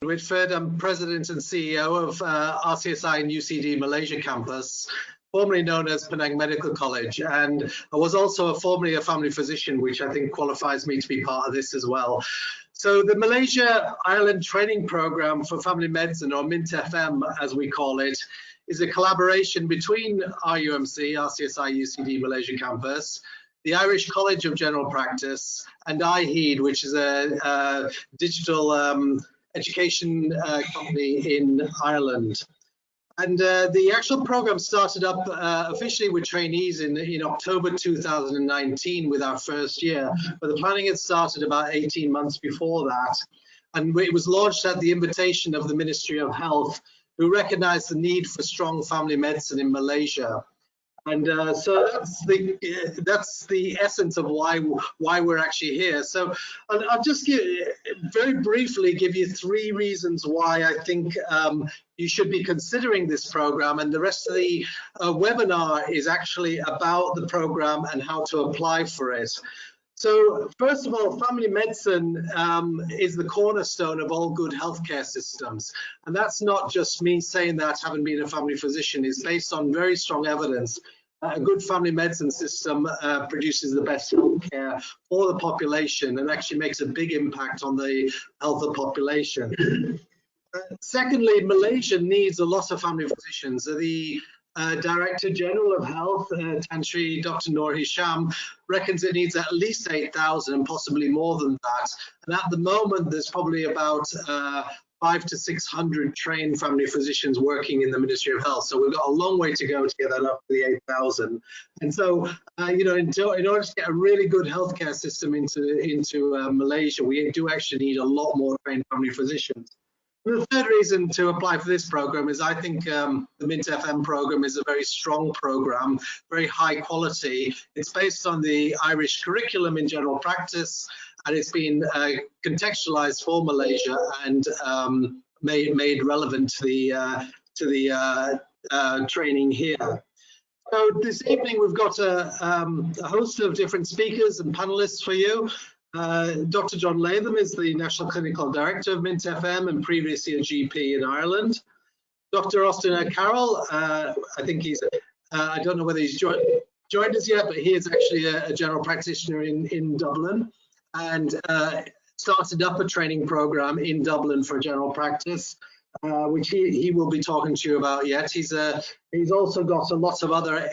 Whitford. I'm President and CEO of RCSI and UCD Malaysia campus, formerly known as Penang Medical College, and I was also formerly a family physician, which I think qualifies me to be part of this as well. So the Malaysia Ireland Training Program for Family Medicine, or MInTFM as we call it, is a collaboration between RUMC, RCSI UCD Malaysia campus, the Irish College of General Practice, and IHEED, which is a digital education company in Ireland. And the actual program started up officially with trainees in October 2019 with our first year, but the planning had started about 18 months before that. And it was launched at the invitation of the Ministry of Health, who recognized the need for strong family medicine in Malaysia. And so that's the essence of why we're actually here. So I'll just very briefly give you 3 reasons why I think you should be considering this program, and the rest of the webinar is actually about the program and how to apply for it. So first of all, family medicine is the cornerstone of all good healthcare systems. And that's not just me saying that, having been a family physician. It's based on very strong evidence. A good family medicine system produces the best healthcare for the population and actually makes a big impact on the health of the population. Secondly, Malaysia needs a lot of family physicians. The Director General of Health, Tan Sri Dr. Noor Hisham, reckons it needs at least 8,000 and possibly more than that. And at the moment, there's probably about 500 to 600 trained family physicians working in the Ministry of Health. So we've got a long way to go to get that up to the 8,000. And so, you know, in order to get a really good healthcare system into Malaysia, we do actually need a lot more trained family physicians. The third reason to apply for this program is I think the MInTFM program is a very strong program, very high quality. It's based on the Irish curriculum in general practice, and it's been contextualized for Malaysia and made relevant to the training here. So this evening we've got a host of different speakers and panelists for you. Dr. John Latham is the National Clinical Director of MInTFM and previously a GP in Ireland. Dr. Austin O'Carroll, I think he's, I don't know whether he's joined us yet, but he is actually a general practitioner in Dublin and started up a training program in Dublin for general practice, which he will be talking to you about yet. He's also got a lot of other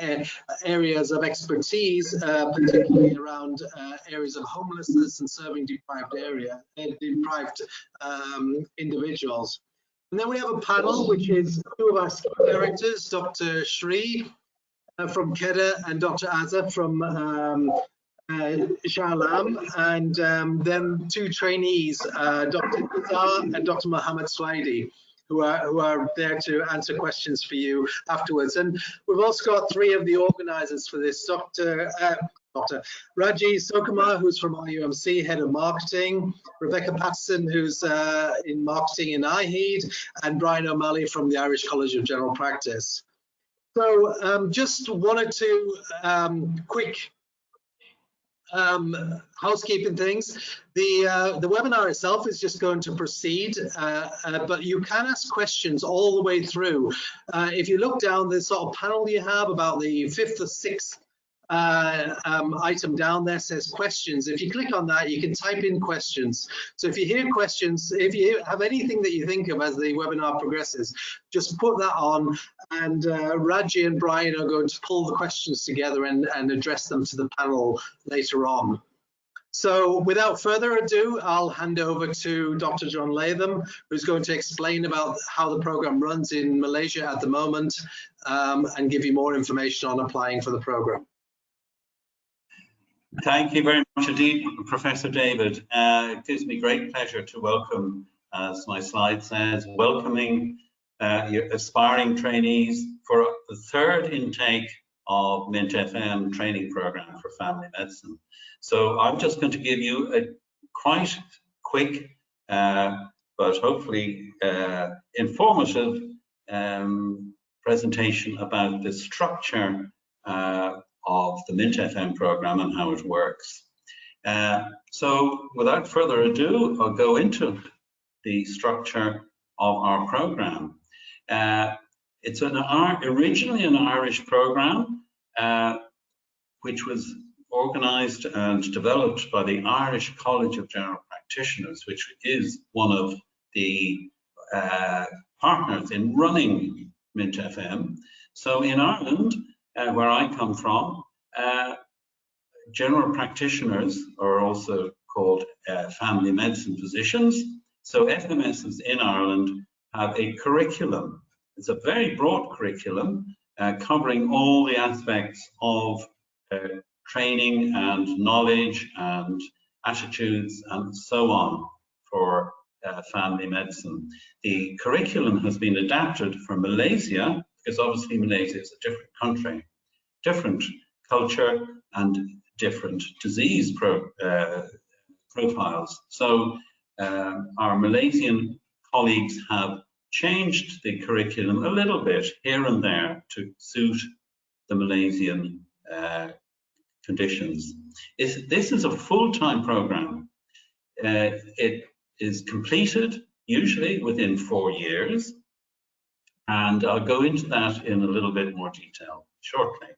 areas of expertise, particularly around areas of homelessness and serving deprived individuals. And then we have a panel, which is 2 of our scheme directors, Dr. Sri from Kedah and Dr. Azza from Shah Alam, and then 2 trainees, Dr. Izar and Dr. Muhammad Swaidi, who are there to answer questions for you afterwards. And we've also got 3 of the organizers for this, Dr. Raji Sokumar, who's from RUMC, Head of Marketing, Rebecca Patterson, who's in Marketing in IHEED, and Brian O'Malley from the Irish College of General Practice. So just 1 or 2 quick housekeeping things. The webinar itself is just going to proceed, but you can ask questions all the way through. If you look down the sort of panel you have, about the 5th or 6th item down there says questions. If you click on that, you can type in questions. So if you hear questions, if you have anything that you think of as the webinar progresses, just put that on, and Raji and Brian are going to pull the questions together and address them to the panel later on. So without further ado, I'll hand over to Dr. John Latham, who's going to explain about how the program runs in Malaysia at the moment, and give you more information on applying for the program. Thank you very much indeed, Professor David. It gives me great pleasure to welcome, as my slide says, welcoming your aspiring trainees for the 3rd intake of MInTFM training program for family medicine. So I'm just going to give you a quite quick, but hopefully informative presentation about the structure of the MInTFM program and how it works. So without further ado, I'll go into the structure of our program. It's originally an Irish program, which was organised and developed by the Irish College of General Practitioners, which is one of the partners in running MInTFM. So in Ireland, where I come from, general practitioners are also called family medicine physicians. So FMSs in Ireland have a curriculum. It's a very broad curriculum covering all the aspects of training and knowledge and attitudes and so on for family medicine. The curriculum has been adapted for Malaysia, because obviously Malaysia is a different country, different culture and different disease profiles. So our Malaysian colleagues have changed the curriculum a little bit here and there to suit the Malaysian conditions. This is a full-time program. It is completed usually within 4 years, and I'll go into that in a little bit more detail shortly.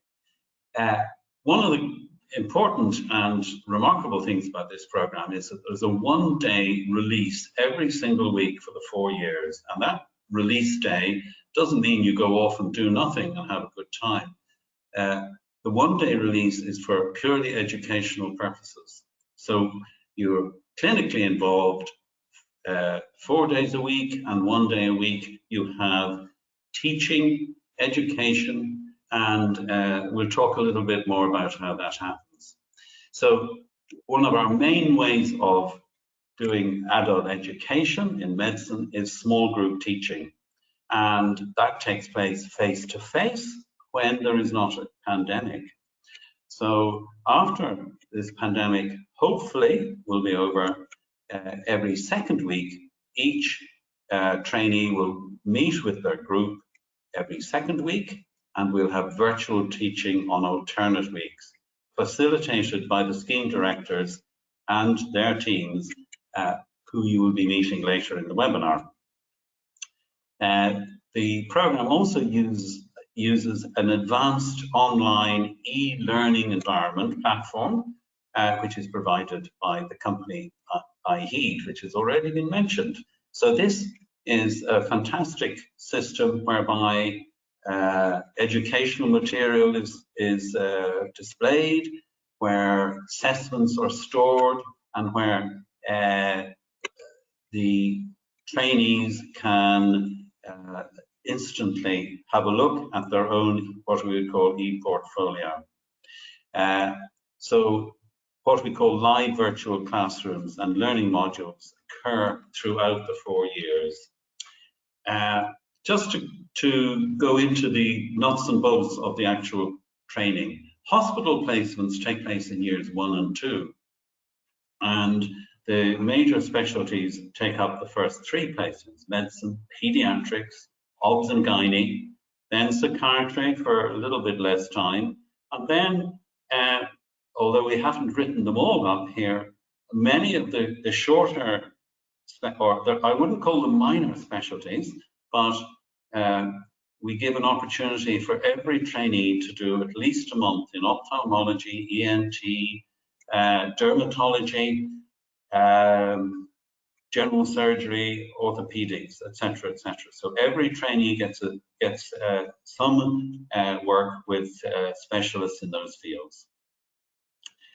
One of the important and remarkable things about this program is that there's a one-day release every single week for the 4 years, and that release day doesn't mean you go off and do nothing and have a good time. The one-day release is for purely educational purposes. So you're clinically involved 4 days a week, and 1 day a week you have teaching, education, and we'll talk a little bit more about how that happens. So one of our main ways of doing adult education in medicine is small group teaching, and that takes place face-to-face when there is not a pandemic. So after this pandemic hopefully will be over, every second week each trainee will meet with their group every second week, and we'll have virtual teaching on alternate weeks, facilitated by the scheme directors and their teams, who you will be meeting later in the webinar. The program also uses an advanced online e-learning environment platform, which is provided by the company iHeed, which has already been mentioned. So this is a fantastic system whereby educational material is displayed, where assessments are stored, and where the trainees can instantly have a look at their own, what we would call e-portfolio. So what we call live virtual classrooms and learning modules occur throughout the 4 years. Just to go into the nuts and bolts of the actual training, hospital placements take place in years 1 and 2, and the major specialties take up the first 3 placements: medicine, pediatrics, obs and gynae, then psychiatry for a little bit less time, and then, although we haven't written them all up here, many of the shorter, I wouldn't call them minor specialties, but we give an opportunity for every trainee to do at least a month in ophthalmology, ENT, dermatology, general surgery, orthopedics, etc., etc. So every trainee gets some work with specialists in those fields.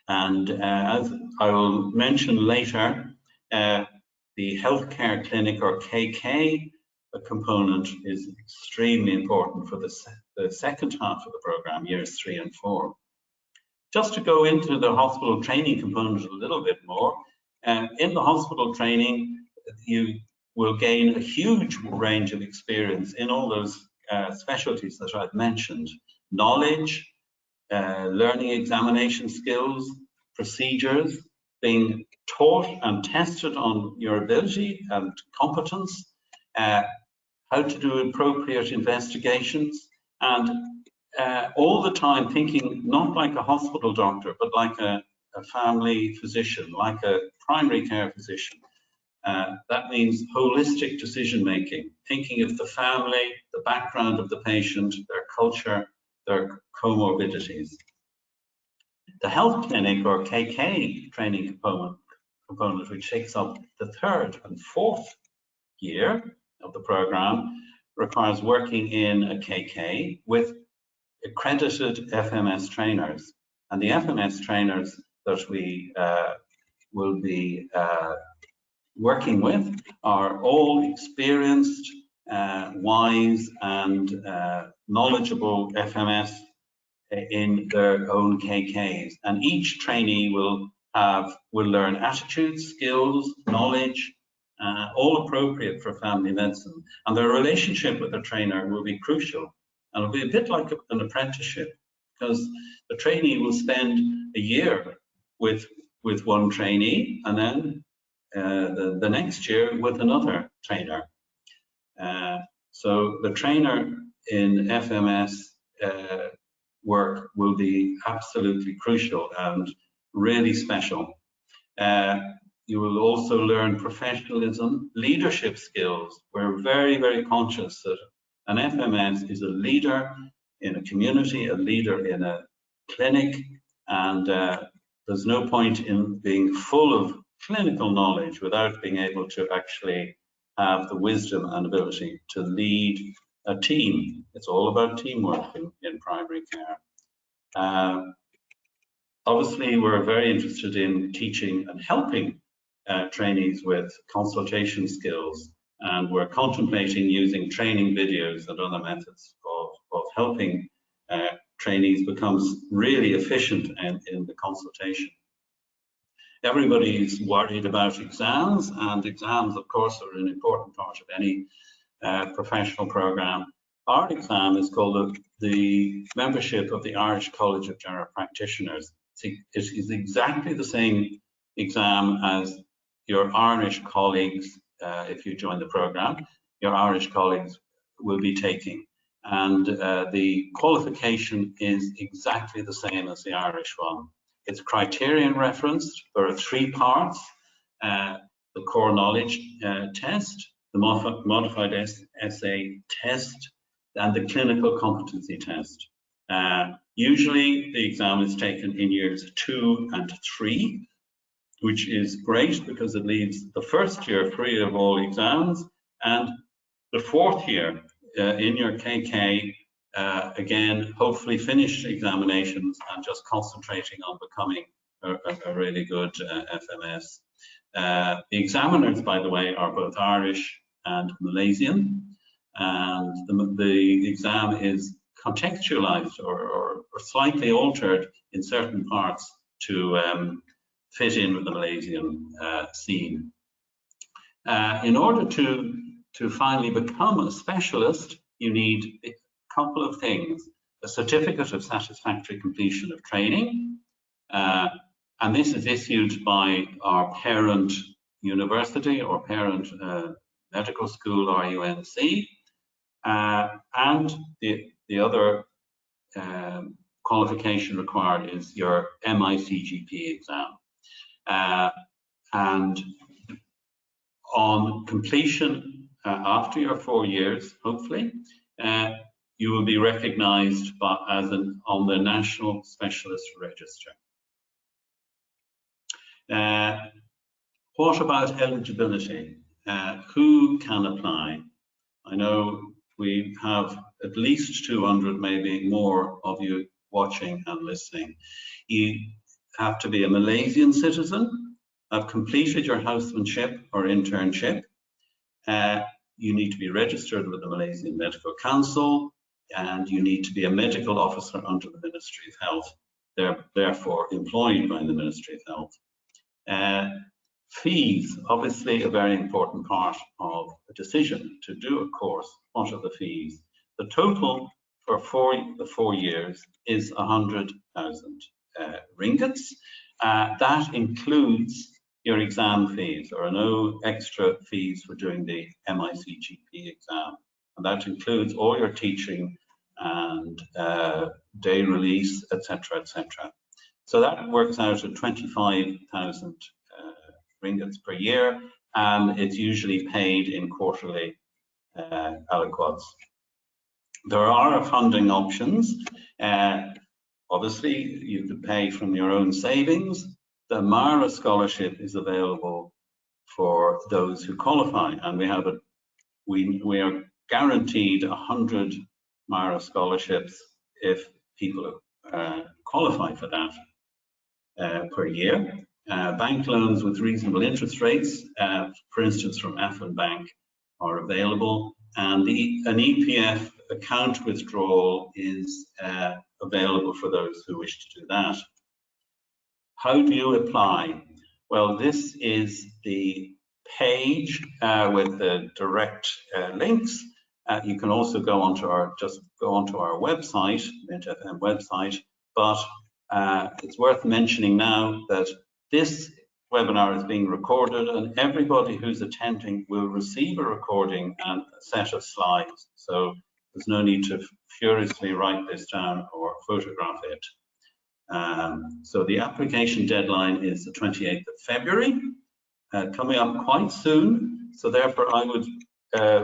And as I will mention later, the healthcare clinic, or KK, component is extremely important for the second half of the program, years 3 and 4. Just to go into the hospital training component a little bit more, in the hospital training, you will gain a huge range of experience in all those specialties that I've mentioned: knowledge, learning examination skills, procedures, being taught and tested on your ability and competence, how to do appropriate investigations, and all the time thinking not like a hospital doctor, but like a family physician, like a primary care physician, That means holistic decision making, thinking of the family, the background of the patient, their culture, their comorbidities. The health clinic or KK training component, which takes up the 3rd and 4th year of the program, requires working in a KK with accredited FMS trainers. And the FMS trainers that we will be working with are all experienced, wise and knowledgeable FMS in their own KKs. And each trainee will learn attitudes, skills, knowledge, all appropriate for family medicine. And their relationship with the trainer will be crucial. And it'll be a bit like an apprenticeship, because the trainee will spend a year with one trainee, and then the next year with another trainer. So the trainer in FMS work will be absolutely crucial and really special. You will also learn professionalism, leadership skills. We're very, very conscious that an FMS is a leader in a community, a leader in a clinic, and there's no point in being full of clinical knowledge without being able to actually have the wisdom and ability to lead a team. It's all about teamwork in primary care. Obviously, we're very interested in teaching and helping trainees with consultation skills, and we're contemplating using training videos and other methods of helping trainees become really efficient in the consultation. Everybody's worried about exams, and exams, of course, are an important part of any professional program. Our exam is called the membership of the Irish College of General Practitioners. It is exactly the same exam as your Irish colleagues, if you join the program, your Irish colleagues will be taking. And the qualification is exactly the same as the Irish one. It's criterion referenced. There are 3 parts: the core knowledge test, the modified essay test, and the clinical competency test. Usually the exam is taken in years 2 and 3, which is great because it leaves the first year free of all exams, and the 4th year in your KK, again, hopefully finished examinations and just concentrating on becoming a really good FMS. The examiners, by the way, are both Irish and Malaysian, and the exam is contextualized or slightly altered in certain parts to fit in with the Malaysian scene. In order to finally become a specialist, you need a couple of things: a certificate of satisfactory completion of training, and this is issued by our parent university or parent medical school, RUNC, and the other qualification required is your MICGP exam. And on completion, after your 4 years, hopefully, you will be recognized on the National Specialist Register. What about eligibility? Who can apply? I know we have at least 200, maybe more of you watching and listening. You have to be a Malaysian citizen, have completed your housemanship or internship. You need to be registered with the Malaysian Medical Council, and you need to be a medical officer under the Ministry of Health, therefore employed by the Ministry of Health. Fees, obviously a very important part of a decision to do a course. What are the fees? The total for the 4 years is 100,000 ringgits. That includes your exam fees. There are no extra fees for doing the MICGP exam. And that includes all your teaching and day release, etc., etc. So that works out at 25,000 ringgits per year, and it's usually paid in quarterly aliquots. There are funding options. Obviously, you could pay from your own savings. The MARA scholarship is available for those who qualify, and we are guaranteed 100 MARA scholarships if people qualify for that per year. Bank loans with reasonable interest rates, for instance from Affin Bank, are available, and an EPF account withdrawal is available for those who wish to do that. How do you apply? Well, this is the page with the direct links. You can also go onto our website, MInTFM website, but it's worth mentioning now that this webinar is being recorded, and everybody who's attending will receive a recording and a set of slides. So there's no need to furiously write this down or photograph it. So the application deadline is the 28th of February, coming up quite soon. So therefore, I would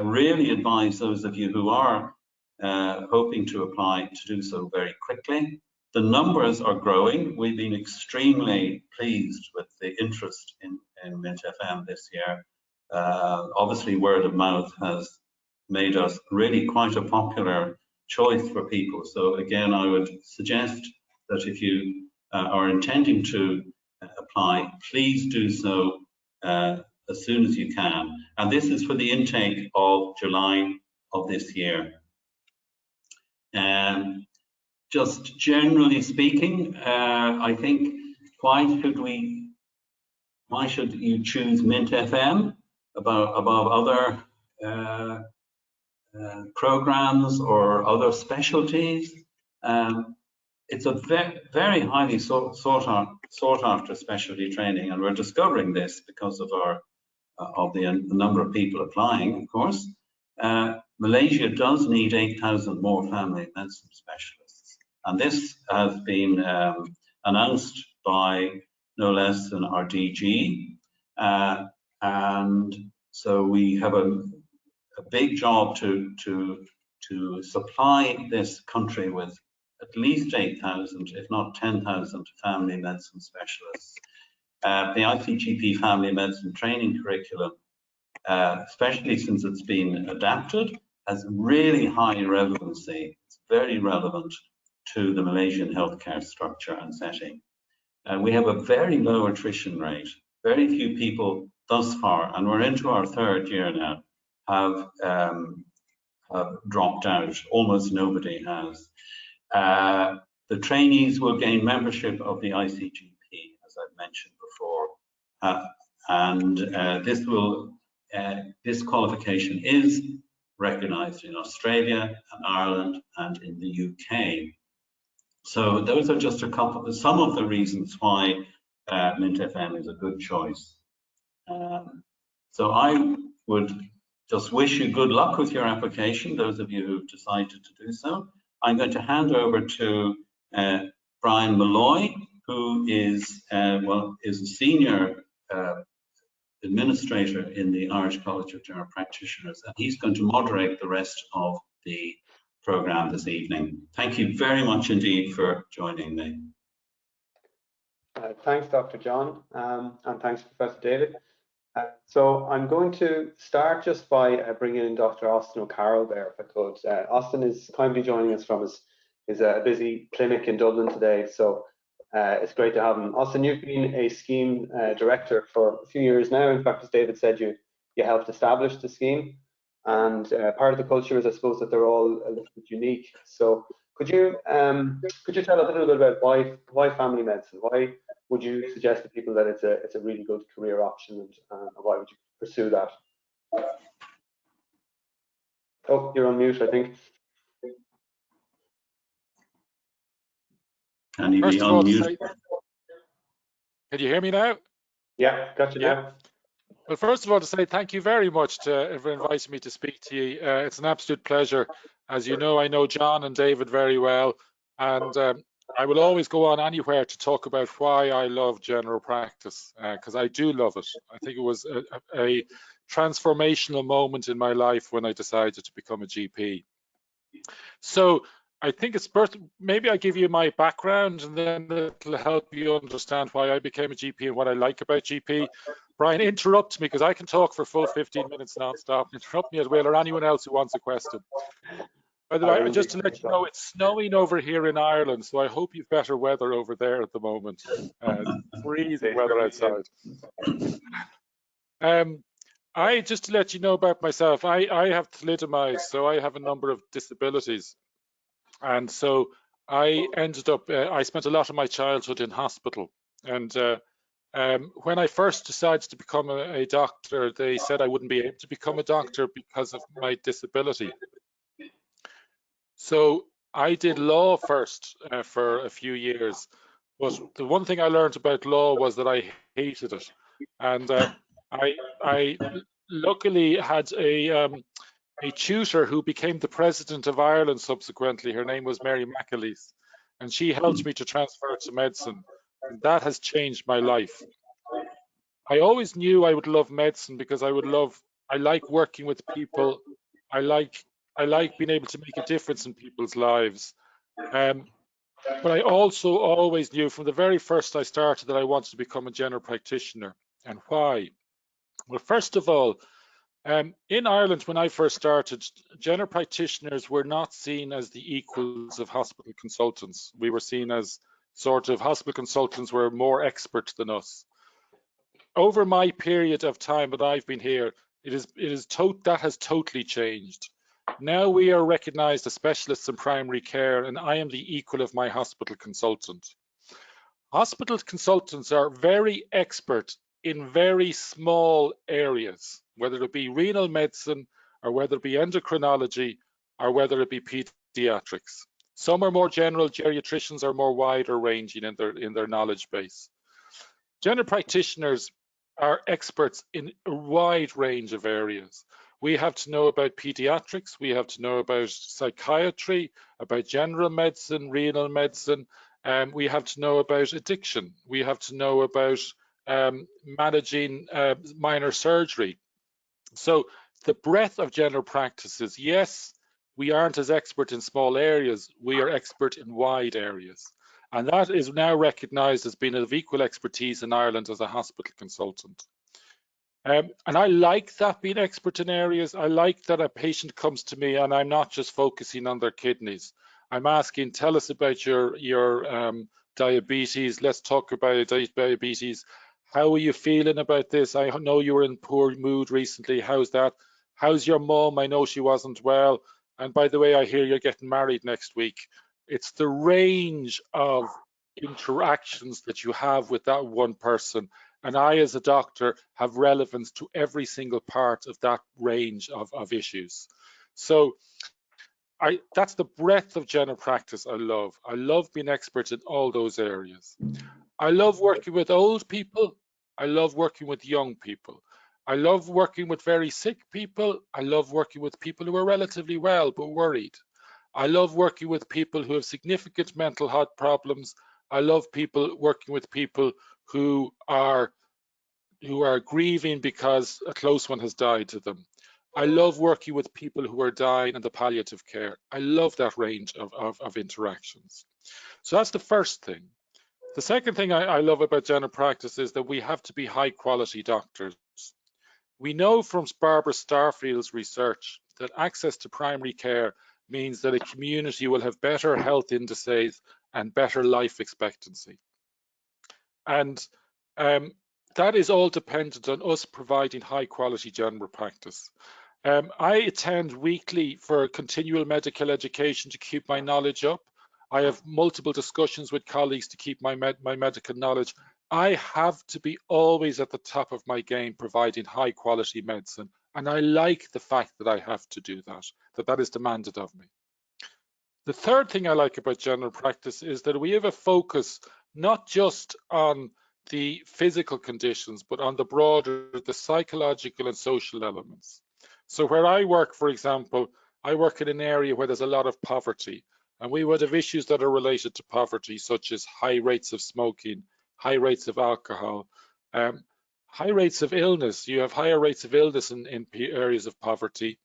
really advise those of you who are hoping to apply to do so very quickly. The numbers are growing. We've been extremely pleased with the interest in MInTFM this year. Obviously, word of mouth has made us really quite a popular choice for people. So again, I would suggest that if you are intending to apply, please do so as soon as you can. And this is for the intake of July of this year. Just generally speaking, I think why should you choose MInTFM above other programs or other specialties? It's a very highly sought after specialty training, and we're discovering this because of the number of people applying, of course. Malaysia does need 8,000 more family medicine specialists, and this has been announced by no less than our DG, and so we have a big job to supply this country with at least 8,000, if not 10,000 family medicine specialists. The ICGP family medicine training curriculum, especially since it's been adapted, has really high relevancy. It's very relevant to the Malaysian healthcare structure and setting. We have a very low attrition rate. Very few people thus far, and we're into our third year now, have dropped out. Almost nobody has. The trainees will gain membership of the ICGP, as I've mentioned before, and this qualification is recognised in Australia and Ireland and in the UK. So those are just some of the reasons why MInTFM is a good choice. So I would just wish you good luck with your application, those of you who've decided to do so. I'm going to hand over to Brian Malloy, who is a senior administrator in the Irish College of General Practitioners, and he's going to moderate the rest of the program this evening. Thank you very much indeed for joining me. Thanks, Dr. John, and thanks, Professor David. So I'm going to start just by bringing in Dr. Austin O'Carroll there, if I could. Austin is kindly joining us from his busy clinic in Dublin today, so it's great to have him. Austin, you've been a scheme director for a few years now. In fact, as David said, you helped establish the scheme, and part of the culture is, I suppose, that they're all a little bit unique. So could you tell us a little bit about why family medicine? Why would you suggest to people that it's a really good career option, and why would you pursue that? Oh, you're on mute, I think. Can you be on mute? Can you hear me now? Yeah, got you now. Well, first of all, to say thank you very much for inviting me to speak to you. It's an absolute pleasure. As you know, I know John and David very well, and I will always go on anywhere to talk about why I love general practice, because I do love it. I think it was a transformational moment in my life when I decided to become a GP. So I think it's maybe I give you my background and then it'll help you understand why I became a GP and what I like about GP. Brian, interrupt me because I can talk for full 15 minutes non-stop. Interrupt me as well, or anyone else who wants a question. By the way, just to let you know, it's snowing over here in Ireland, so I hope you've better weather over there at the moment. Freezing weather outside. Just to let you know about myself, I have thalidomide, so I have a number of disabilities. And so I ended up, I spent a lot of my childhood in hospital. And when I first decided to become a doctor, they said I wouldn't be able to become a doctor because of my disability. So I did law first for a few years, but the one thing I learned about law was that I hated it, and I luckily had a tutor who became the president of Ireland subsequently. Her name was Mary McAleese, and she helped me to transfer to medicine, and that has changed my life. I always knew I would love medicine because I like working with people. I like being able to make a difference in people's lives. But I also always knew from the very first I started that I wanted to become a general practitioner. And why? Well, first of all, in Ireland, when I first started, general practitioners were not seen as the equals of hospital consultants. We were seen as sort of hospital consultants were more expert than us. Over my period of time that I've been here, that has totally changed. Now we are recognized as specialists in primary care, and I am the equal of my hospital consultant. Hospital consultants are very expert in very small areas, whether it be renal medicine or whether it be endocrinology or whether it be pediatrics. Some are more general, geriatricians are more wider ranging in their knowledge base. General practitioners are experts in a wide range of areas. We have to know about pediatrics, we have to know about psychiatry, about general medicine, renal medicine, we have to know about addiction, we have to know about managing minor surgery. So the breadth of general practices, yes, we aren't as expert in small areas, we are expert in wide areas. And that is now recognised as being of equal expertise in Ireland as a hospital consultant. And I like that, being expert in areas. I like that a patient comes to me and I'm not just focusing on their kidneys. I'm asking, tell us about your diabetes. Let's talk about diabetes. How are you feeling about this? I know you were in poor mood recently. How's that? How's your mom? I know she wasn't well. And by the way, I hear you're getting married next week. It's the range of interactions that you have with that one person. And I, as a doctor, have relevance to every single part of that range of issues. So that's the breadth of general practice I love. I love being expert in all those areas. I love working with old people. I love working with young people. I love working with very sick people. I love working with people who are relatively well but worried. I love working with people who have significant mental health problems. I love working with people who are grieving because a close one has died to them. I love working with people who are dying in the palliative care. I love that range of interactions. So that's the first thing. The second thing I love about general practice is that we have to be high quality doctors. We know from Barbara Starfield's research that access to primary care means that a community will have better health indices and better life expectancy. And that is all dependent on us providing high quality general practice. I attend weekly for continual medical education to keep my knowledge up. I have multiple discussions with colleagues to keep my medical knowledge. I have to be always at the top of my game providing high quality medicine. And I like the fact that I have to do that is demanded of me. The third thing I like about general practice is that we have a focus not just on the physical conditions, but on the broader, the psychological and social elements. So where I work, for example, I work in an area where there's a lot of poverty. And we would have issues that are related to poverty, such as high rates of smoking, high rates of alcohol, high rates of illness. You have higher rates of illness in areas of poverty.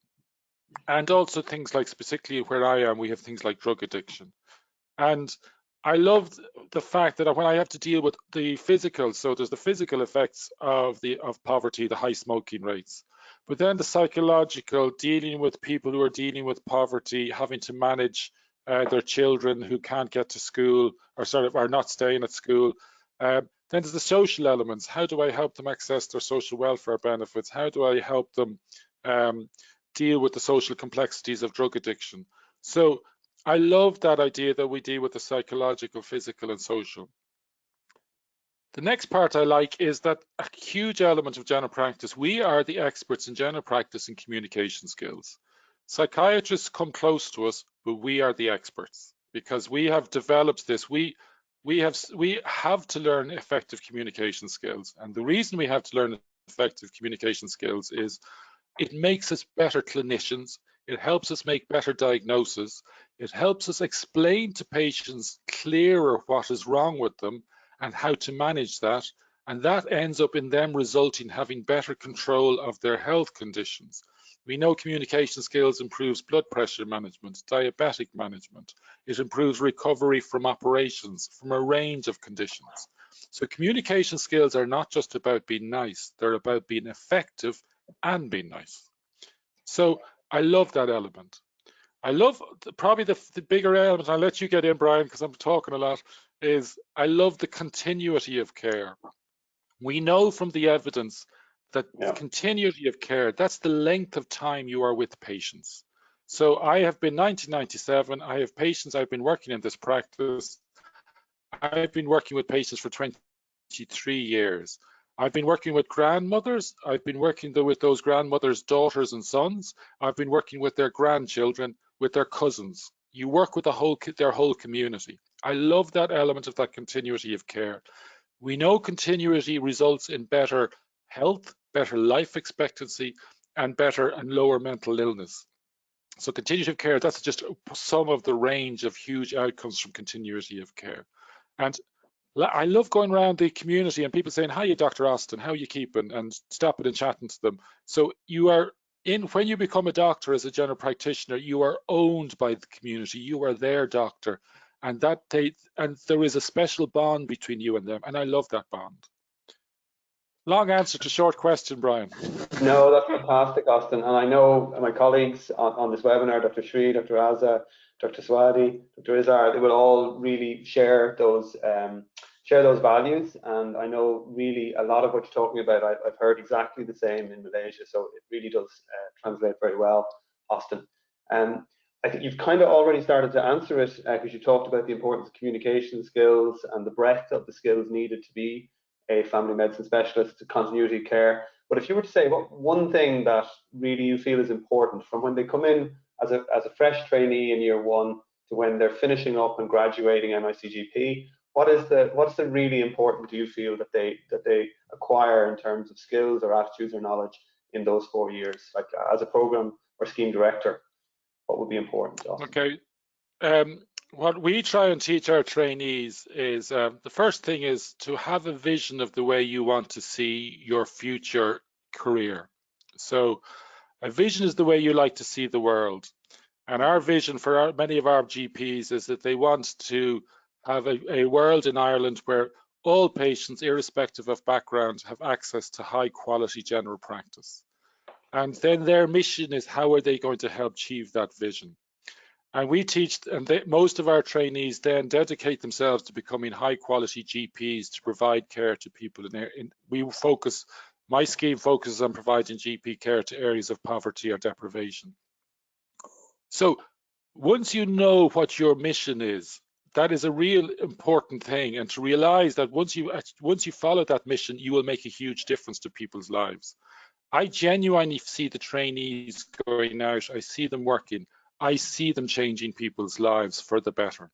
And also things like, particularly where I am, we have things like drug addiction. And I love the fact that when I have to deal with the physical, so there's the physical effects of poverty, the high smoking rates, but then the psychological, dealing with people who are dealing with poverty, having to manage their children who can't get to school or are not staying at school. Then there's the social elements. How do I help them access their social welfare benefits? How do I help them deal with the social complexities of drug addiction? So I love that idea that we deal with the psychological, physical, and social. The next part I like is that a huge element of general practice, we are the experts in general practice and communication skills. Psychiatrists come close to us, but we are the experts because we have developed this. We have to learn effective communication skills. And the reason we have to learn effective communication skills is it makes us better clinicians. It helps us make better diagnoses. It helps us explain to patients clearer what is wrong with them and how to manage that. And that ends up in them resulting having better control of their health conditions. We know communication skills improves blood pressure management, diabetic management. It improves recovery from operations, from a range of conditions. So communication skills are not just about being nice, they're about being effective and being nice. So I love that element. I love probably the bigger element, I'll let you get in, Brian, because I'm talking a lot, is I love the continuity of care. We know from the evidence that continuity of care, that's the length of time you are with patients. So I have been 1997, I have patients, I've been working in this practice. I've been working with patients for 23 years. I've been working with grandmothers. I've been working with those grandmothers' daughters and sons. I've been working with their grandchildren, with their cousins. You work with their whole community. I love that element of that continuity of care. We know continuity results in better health, better life expectancy, and better and lower mental illness. So continuity of care, that's just some of the range of huge outcomes from continuity of care. And I love going around the community and people saying, "Hi, Dr. Austin, how are you keeping?" and stopping and chatting to them. So you are when you become a doctor as a general practitioner, you are owned by the community. You are their doctor, and there is a special bond between you and them, and I love that bond. Long answer to short question, Brian. No, that's fantastic, Austin. And I know my colleagues on this webinar, Dr. Shri, Dr. Azza, Dr. Swati, Dr. Izar, they will all really share those values. And I know really a lot of what you're talking about, I've heard exactly the same in Malaysia. So it really does translate very well, Austin. I think you've kind of already started to answer it because you talked about the importance of communication skills and the breadth of the skills needed to be a family medicine specialist, continuity care. But if you were to say what one thing that really you feel is important from when they come in as a fresh trainee in year one to when they're finishing up and graduating MICGP, what's the really important, do you feel, that they acquire in terms of skills or attitudes or knowledge in those 4 years? Like as a program or scheme director, what would be important? Okay. What we try and teach our trainees is the first thing is to have a vision of the way you want to see your future career. So a vision is the way you like to see the world. And our vision for many of our GPs is that they want to have a world in Ireland where all patients, irrespective of background, have access to high quality general practice. And then their mission is how are they going to help achieve that vision? And we teach, and most of our trainees then dedicate themselves to becoming high quality GPs to provide care to people my scheme focuses on providing GP care to areas of poverty or deprivation. So once you know what your mission is, that is a real important thing. And to realize that once you follow that mission, you will make a huge difference to people's lives. I genuinely see the trainees going out, I see them working, I see them changing people's lives for the better.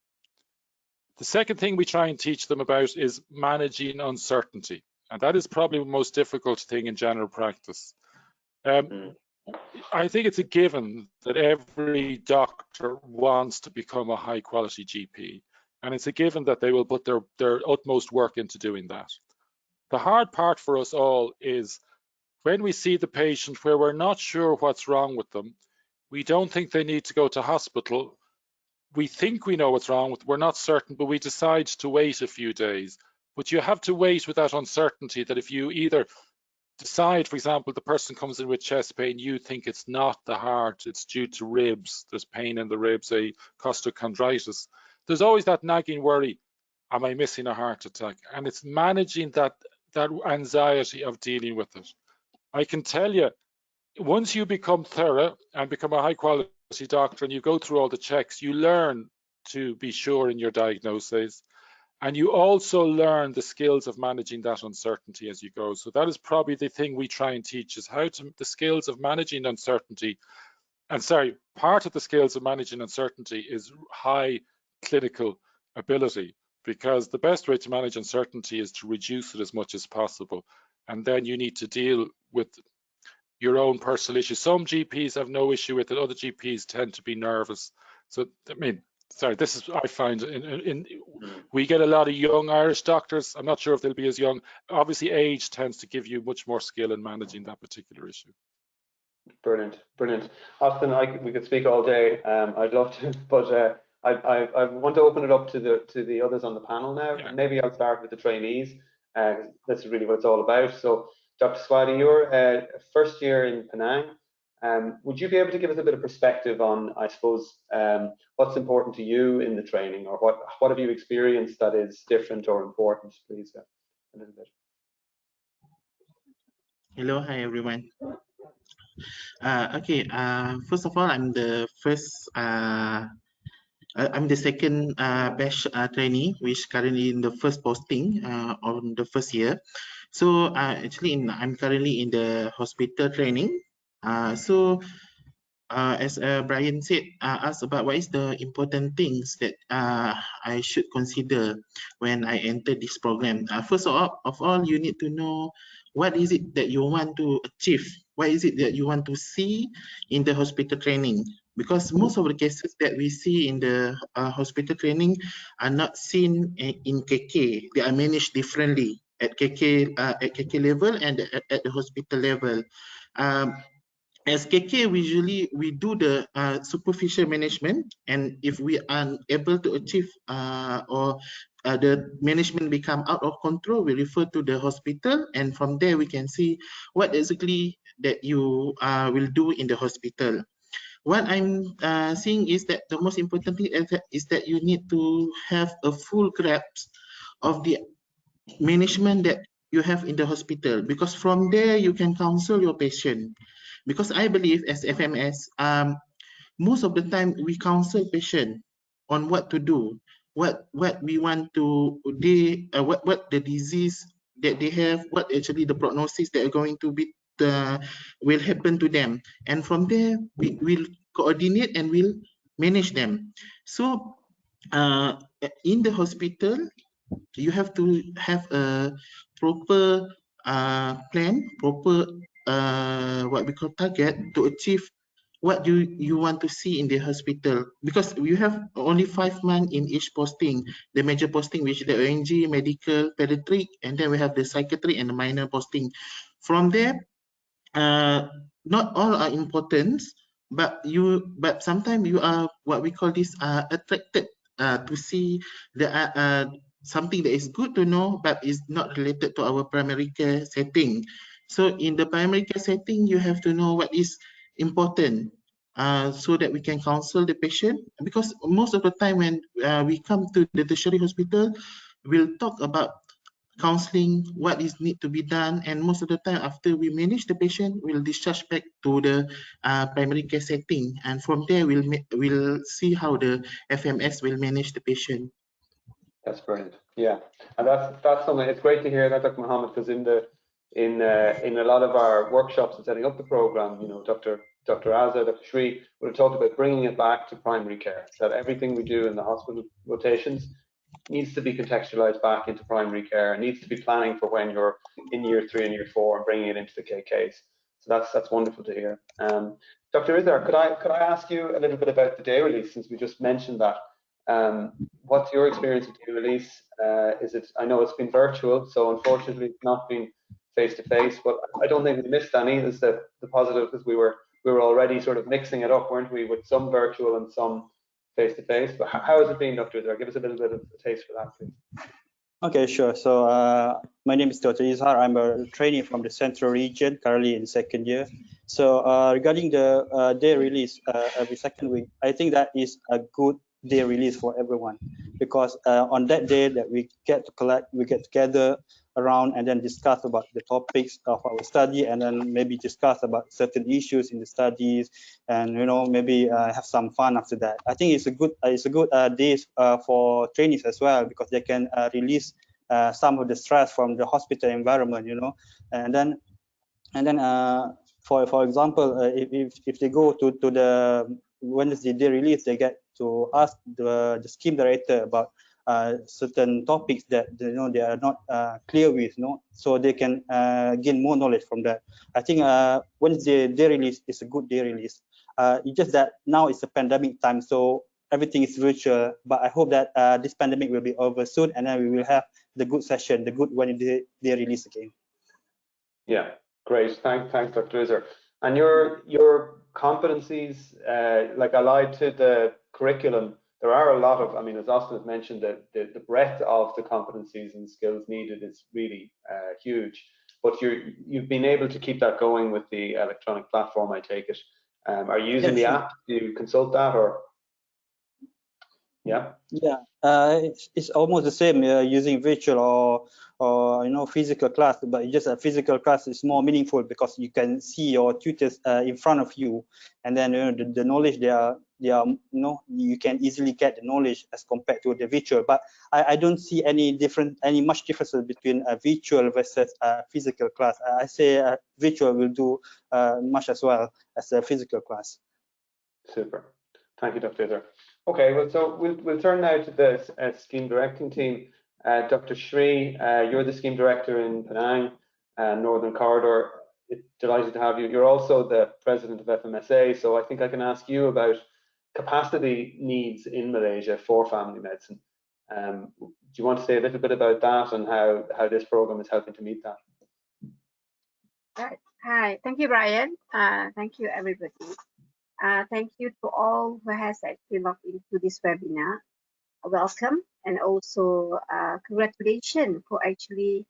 The second thing we try and teach them about is managing uncertainty. And that is probably the most difficult thing in general practice. I think it's a given that every doctor wants to become a high quality GP, and it's a given that they will put their utmost work into doing that. The hard part for us all is when we see the patient where we're not sure what's wrong with them, we don't think they need to go to hospital. We think we know what's wrong with them, we're not certain, but we decide to wait a few days. But you have to wait with that uncertainty that if you either decide, for example, the person comes in with chest pain, you think it's not the heart, it's due to ribs, there's pain in the ribs, a costochondritis. There's always that nagging worry, am I missing a heart attack? And it's managing that anxiety of dealing with it. I can tell you, once you become thorough and become a high quality doctor and you go through all the checks, you learn to be sure in your diagnoses. And you also learn the skills of managing that uncertainty as you go. So that is probably the thing we try and teach, is the skills of managing uncertainty. And sorry, part of the skills of managing uncertainty is high clinical ability, because the best way to manage uncertainty is to reduce it as much as possible. And then you need to deal with your own personal issues. Some GPs have no issue with it, other GPs tend to be nervous. So, I mean, sorry, this is, I find, we get a lot of young Irish doctors. I'm not sure if they'll be as young. Obviously, age tends to give you much more skill in managing that particular issue. Brilliant, brilliant. Austin, we could speak all day. I'd love to, but I want to open it up to the others on the panel now. Yeah. Maybe I'll start with the trainees. This is really what it's all about. So, Dr. Swati, you're first year in Penang. Would you be able to give us a bit of perspective on, I suppose, what's important to you in the training, or what have you experienced that is different or important, please? A little bit. Hello, hi everyone. Okay. First of all, I'm the second batch trainee, which currently in the first posting on the first year. So actually, I'm currently in the hospital training. As Brian said, asked about what is the important things that I should consider when I enter this program. First of all, you need to know what is it that you want to achieve. What is it that you want to see in the hospital training? Because most of the cases that we see in the hospital training are not seen in KK. They are managed differently at KK level and at the hospital level. As KK, usually we do the superficial management, and if we are able to achieve the management become out of control, we refer to the hospital, and from there we can see what exactly that you will do in the hospital. What I'm seeing is that the most important thing is that you need to have a full grasp of the management that you have in the hospital, because from there you can counsel your patient. Because I believe as FMS, most of the time we counsel patient on what to do, what we want to what the disease that they have, what actually the prognosis that are going to be will happen to them, and from there we will coordinate and will manage them. So in the hospital, you have to have a proper plan, proper what we call target to achieve what you want to see in the hospital, because you have only 5 months in each posting. The major posting, which is the ONG, medical, pediatric, and then we have the psychiatric and the minor posting. From there, not all are important, but sometimes you are what we call this attracted to see the something that is good to know, but is not related to our primary care setting. So in the primary care setting, you have to know what is important so that we can counsel the patient. Because most of the time when we come to the tertiary hospital, we'll talk about counseling, what is need to be done, and most of the time after we manage the patient, we'll discharge back to the primary care setting, and from there we'll see how the FMS will manage the patient. That's brilliant. Yeah, and that's something. It's great to hear that, Dr. Mohammed, because in a lot of our workshops and setting up the program, you know, Dr. Azza, Dr. Shri would have talked about bringing it back to primary care. That everything we do in the hospital rotations needs to be contextualized back into primary care, needs to be planning for when you're in year 3 and year 4 and bringing it into the KKs. So that's wonderful to hear. Dr. Izar, could I ask you a little bit about the day release, since we just mentioned that? What's your experience with day release? I know it's been virtual, so unfortunately it's not been face to face, but I don't think we missed any. Is the positive, because we were already sort of mixing it up, weren't we, with some virtual and some face to face? But how has it been, Dr. Izar? Give us a little bit of a taste for that, please. Okay, sure. So my name is Dr. Izhar. I'm a trainee from the Central Region, currently in second year. So regarding the day release every second week, I think that is a good day release for everyone, because on that day that we get together around and then discuss about the topics of our study, and then maybe discuss about certain issues in the studies, and maybe have some fun after that. I think it's a good day for trainees as well, because they can release some of the stress from the hospital environment, and then for example, if they go to the Wednesday day release, they get to ask the scheme director about certain topics that they are not clear with, so they can gain more knowledge from that. I think Wednesday day release is a good day release. It's just that now it's a pandemic time, so everything is virtual, but I hope that this pandemic will be over soon, and then we will have the good session, the good Wednesday day release again. Yeah, great. Thanks, Dr. Izar. And your competencies, like allied to the curriculum, there are a lot of, I mean, as Austin has mentioned, the breadth of the competencies and skills needed is really huge. But you've been able to keep that going with the electronic platform, I take it. Are you using the app? Do you consult that, or? Yeah. Yeah, it's almost the same using virtual or physical class, but just a physical class is more meaningful because you can see your tutors in front of you, and then the knowledge you can easily get the knowledge as compared to the virtual. But I don't see any much difference between a virtual versus a physical class. I say virtual will do much as well as a physical class. Super. Thank you, Dr. Izar. Okay, well, so we'll turn now to the scheme directing team. Dr. Shri, you're the scheme director in Penang, Northern Corridor. Delighted to have you. You're also the president of FMSA, so I think I can ask you about capacity needs in Malaysia for family medicine. Do you want to say a little bit about that and how this program is helping to meet that? Hi, thank you, Brian. Thank you, everybody. Thank you to all who has actually logged into this webinar. Welcome, and also congratulations for actually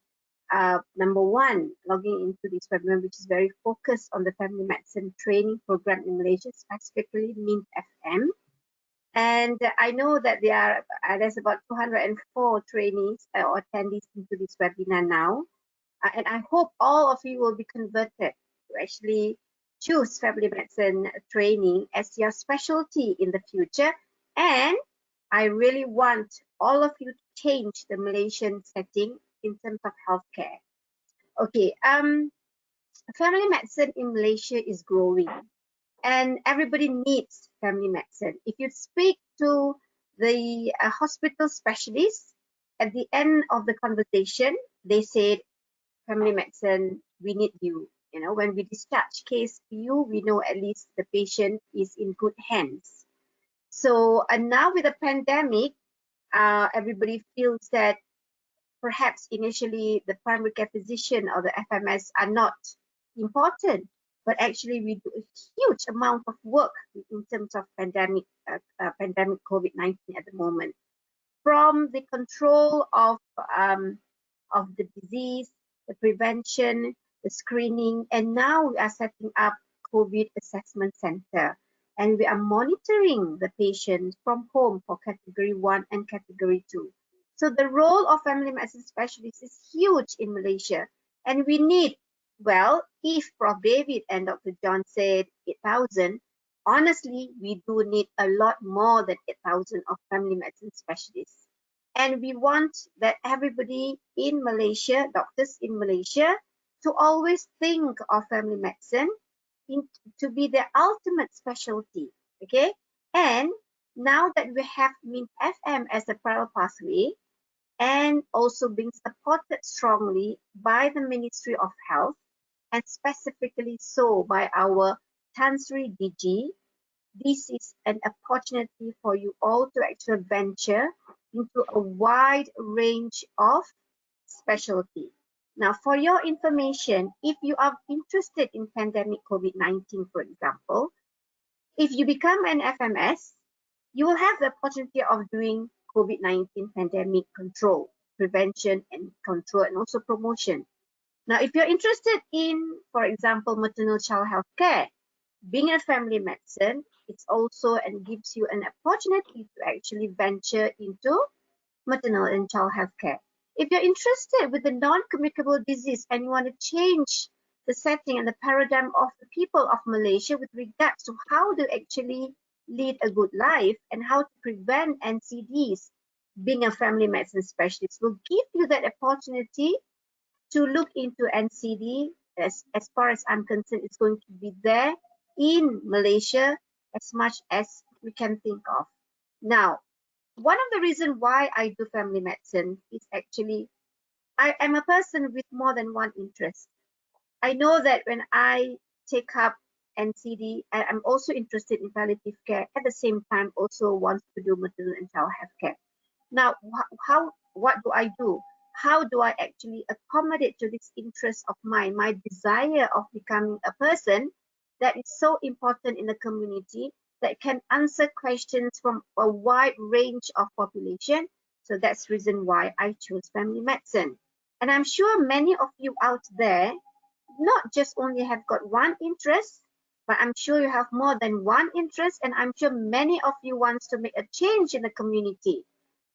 number one, logging into this webinar, which is very focused on the family medicine training program in Malaysia, specifically MInTFM. And I know that there's about 204 trainees or attendees into this webinar now. And I hope all of you will be converted to actually choose family medicine training as your specialty in the future. And I really want all of you to change the Malaysian setting in terms of healthcare. Okay, family medicine in Malaysia is growing, and everybody needs family medicine. If you speak to the hospital specialists, at the end of the conversation, they said, family medicine, we need you. When we discharge case to you, we know at least the patient is in good hands. So, and now with the pandemic, everybody feels that perhaps initially the primary care physician or the FMS are not important, but actually we do a huge amount of work in terms of pandemic COVID-19 at the moment. From the control of the disease, the prevention, the screening, and now we are setting up COVID assessment center, and we are monitoring the patient from home for category 1 and category 2. So the role of family medicine specialists is huge in Malaysia, and we need, well, if Prof. David and Dr. John said 8,000, honestly, we do need a lot more than 8,000 of family medicine specialists. And we want that everybody in Malaysia, doctors in Malaysia, to always think of family medicine to be their ultimate specialty, okay? And now that we have MInTFM as a parallel pathway, and also being supported strongly by the Ministry of Health, and specifically so by our Tan Sri DG, this is an opportunity for you all to actually venture into a wide range of specialty. Now, for your information, if you are interested in pandemic COVID-19, for example, if you become an FMS, you will have the opportunity of doing COVID-19 pandemic control, prevention and control, and also promotion. Now, if you're interested in, for example, maternal child health care, being a family medicine, it's also and gives you an opportunity to actually venture into maternal and child health care. If you're interested with the non-communicable disease and you want to change the setting and the paradigm of the people of Malaysia with regards to how to actually lead a good life and how to prevent NCDs, being a family medicine specialist will give you that opportunity to look into NCD. As far as I'm concerned, it's going to be there in Malaysia as much as we can think of. Now, one of the reasons why I do family medicine is actually I am a person with more than one interest. I know that when I take up NCD, I'm also interested in palliative care. At the same time, also want to do maternal and child health care. Now, what do I do? How do I actually accommodate to this interest of mine, my desire of becoming a person that is so important in the community that can answer questions from a wide range of population? So that's the reason why I chose family medicine. And I'm sure many of you out there not just only have got one interest, but I'm sure you have more than one interest, and I'm sure many of you wants to make a change in the community.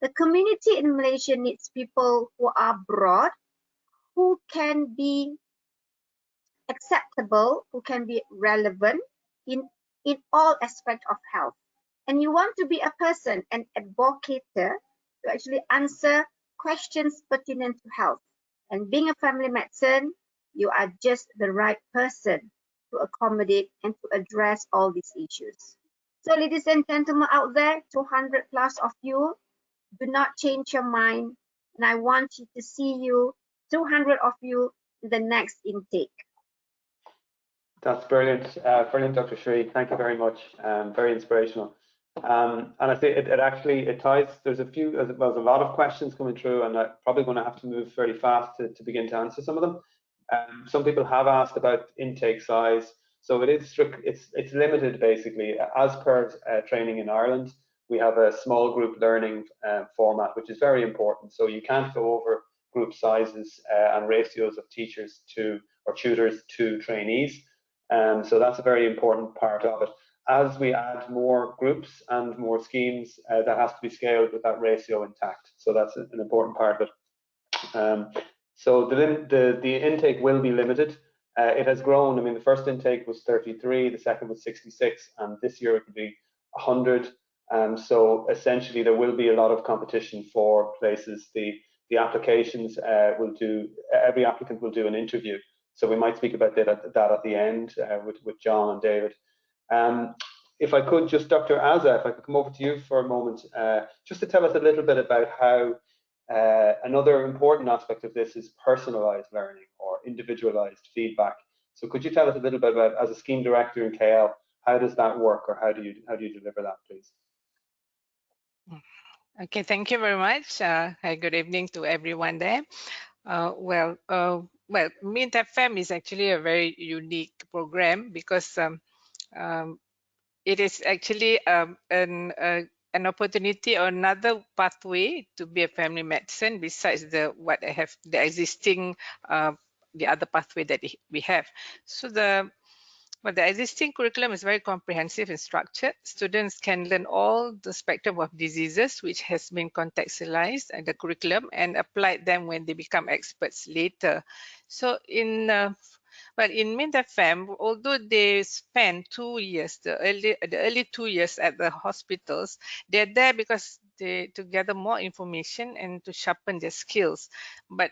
The community in Malaysia needs people who are broad, who can be acceptable, who can be relevant in all aspects of health. And you want to be a person, an advocator, to actually answer questions pertinent to health. And being a family medicine, you are just the right person to accommodate and to address all these issues. So ladies and gentlemen out there, 200 plus of you, do not change your mind. And I want you to see you, 200 of you, in the next intake. That's brilliant. Brilliant, Dr. Sri. Thank you very much. Very inspirational. And I think it ties, there's a lot of questions coming through, and I'm probably going to have to move fairly fast to begin to answer some of them. Some people have asked about intake size. So it is strict, it's limited basically. As per training in Ireland, we have a small group learning format, which is very important. So you can't go over group sizes and ratios of teachers to, or tutors to trainees. So that's a very important part of it. As we add more groups and more schemes, that has to be scaled with that ratio intact. So that's an important part of it. So the intake will be limited. It has grown. I mean, the first intake was 33, the second was 66, and this year it will be 100. So essentially, there will be a lot of competition for places. The applications every applicant will do an interview. So we might speak about that at the end with John and David. If I could just, Dr. Azza, if I could come over to you for a moment, just to tell us a little bit about how another important aspect of this is personalized learning or individualized feedback. So could you tell us a little bit about, as a scheme director in KL, how does that work, or how do you deliver that, please? Okay, thank you very much. Hi, good evening to everyone there. Well, MInTFM is actually a very unique program because it is actually an opportunity or another pathway to be a family medicine besides the existing the other pathway that we have. So the existing curriculum is very comprehensive and structured. Students can learn all the spectrum of diseases which has been contextualized in the curriculum and apply them when they become experts later. So in MInTFM, although they spend 2 years, the early 2 years at the hospitals, they're there because to gather more information and to sharpen their skills. But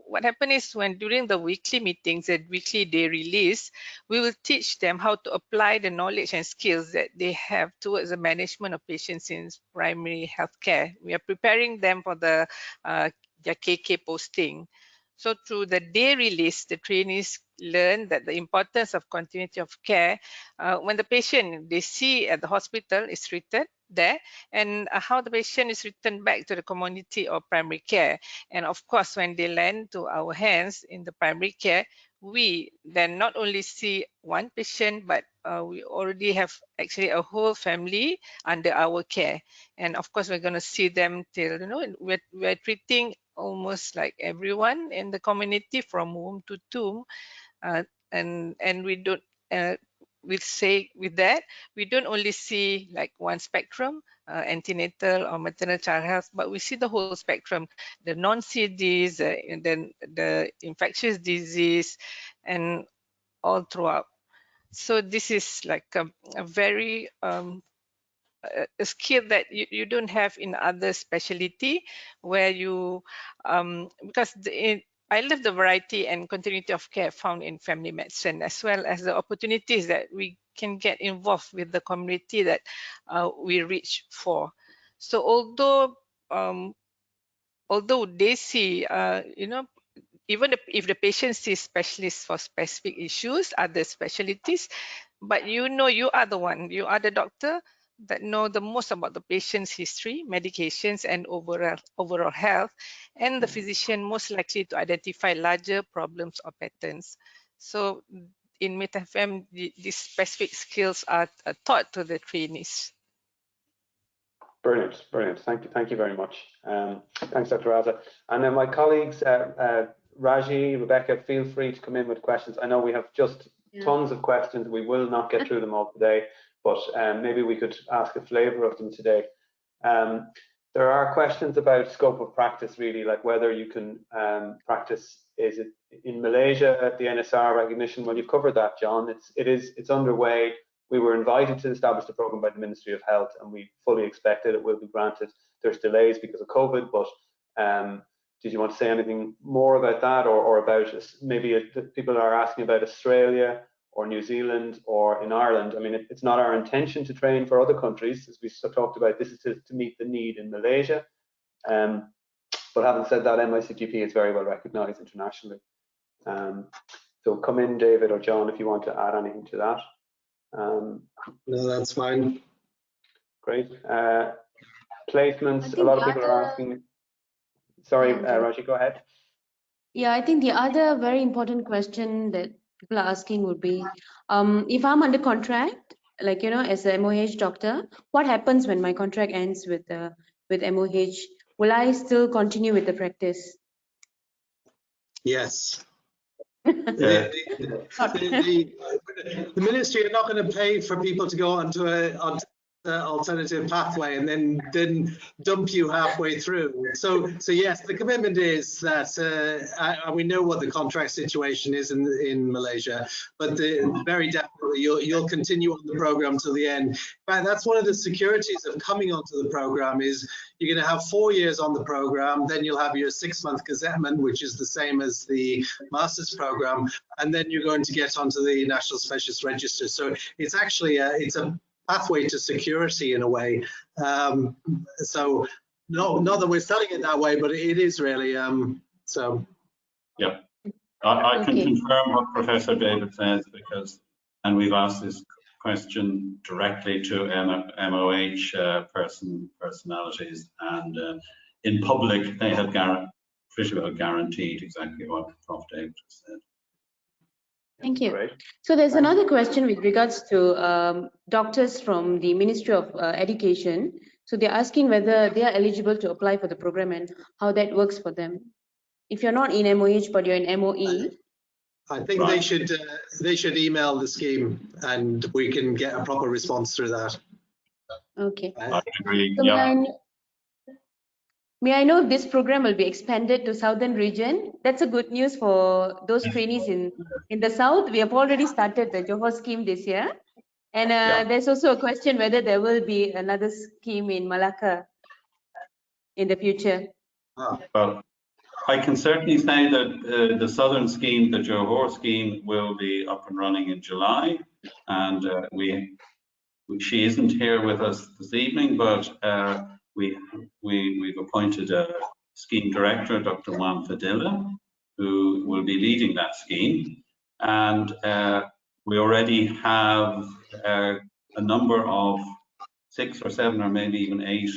what happens is when during the weekly meetings and weekly day release, we will teach them how to apply the knowledge and skills that they have towards the management of patients in primary health care. We are preparing them for their KK posting. So through the day release, the trainees learn that the importance of continuity of care when the patient they see at the hospital is treated there, and how the patient is returned back to the community or primary care. And of course, when they land to our hands in the primary care, we then not only see one patient, but we already have actually a whole family under our care. And of course, we're going to see them till, you know, we're treating almost like everyone in the community from womb to tomb. And we don't, we say with that, we don't only see like one spectrum, antenatal or maternal child health, but we see the whole spectrum, the non-CDs, and then the infectious disease, and all throughout. So this is like a very a skill that you don't have in other specialty, where you because I love the variety and continuity of care found in family medicine, as well as the opportunities that we can get involved with the community that we reach for. So although they see, you know, even if the patient sees specialists for specific issues, other specialties, but you know, you are the one, you are the doctor that know the most about the patient's history, medications, and overall health, and the physician most likely to identify larger problems or patterns. So in MInTFM, these specific skills are taught to the trainees. Brilliant, brilliant. Thank you very much. Thanks, Dr. Raza. And then my colleagues, Raji, Rebecca, feel free to come in with questions. I know we have just tons of questions. We will not get through them all today, but maybe we could ask a flavour of them today. There are questions about scope of practice, really, like whether you can practice. Is it in Malaysia at the NSR recognition? Well, you've covered that, John. It's underway. We were invited to establish the program by the Ministry of Health, and we fully expected it will be granted. There's delays because of COVID, but did you want to say anything more about that, or about maybe people are asking about Australia or New Zealand or in Ireland? I mean, it's not our intention to train for other countries, as we talked about. This is to meet the need in Malaysia. But having said that, MICGP is very well recognised internationally. So come in, David or John, if you want to add anything to that. No, that's fine. Great. Placements, a lot of people are asking. Sorry, Raji, go ahead. Yeah, I think the other very important question that people are asking would be, if I'm under contract, like, you know, as a MOH doctor, what happens when my contract ends with MOH? Will I still continue with the practice? Yes. The ministry are not going to pay for people to go onto an alternative pathway and then dump you halfway through. So yes, the commitment is that we know what the contract situation is in Malaysia, but very definitely you'll continue on the program to the end. In fact, that's one of the securities of coming onto the program is you're going to have 4 years on the program, then you'll have your 6-month gazettement, which is the same as the master's program, and then you're going to get onto the National Specialist Register. So it's actually it's a pathway to security in a way. So not that we're selling it that way, but it is really so. Yeah, I can confirm what Professor David says, because, and we've asked this question directly to MOH personalities, and in public they have pretty well guaranteed exactly what Prof. David just said. Thank you. Great. So there's another question with regards to doctors from the Ministry of Education. So they're asking whether they are eligible to apply for the program and how that works for them. If you're not in MOH but you're in MOE. I think they should email the scheme and we can get a proper response through that. Okay. I agree. So Yeah. may I know if this program will be expanded to Southern region? That's a good news for those trainees in the South. We have already started the Johor scheme this year. And there's also a question whether there will be another scheme in Malacca in the future. Well, I can certainly say that the Southern scheme, the Johor scheme, will be up and running in July. And she isn't here with us this evening, but we've appointed a scheme director, Dr. Juan Fadilla, who will be leading that scheme. And we already have a number of 6 or 7 or maybe even 8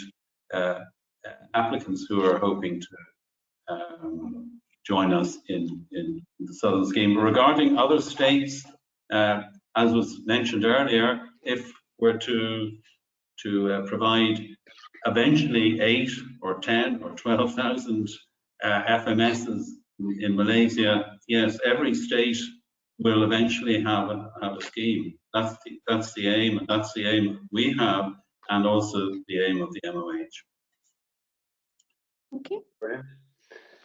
applicants who are hoping to join us in the Southern Scheme. Regarding other states, as was mentioned earlier, if we're to provide eventually 8 or 10 or 12,000 FMSs in Malaysia, yes, every state will eventually have a scheme. That's the aim, and that's the aim we have, and also the aim of the MOH. Okay. Brilliant.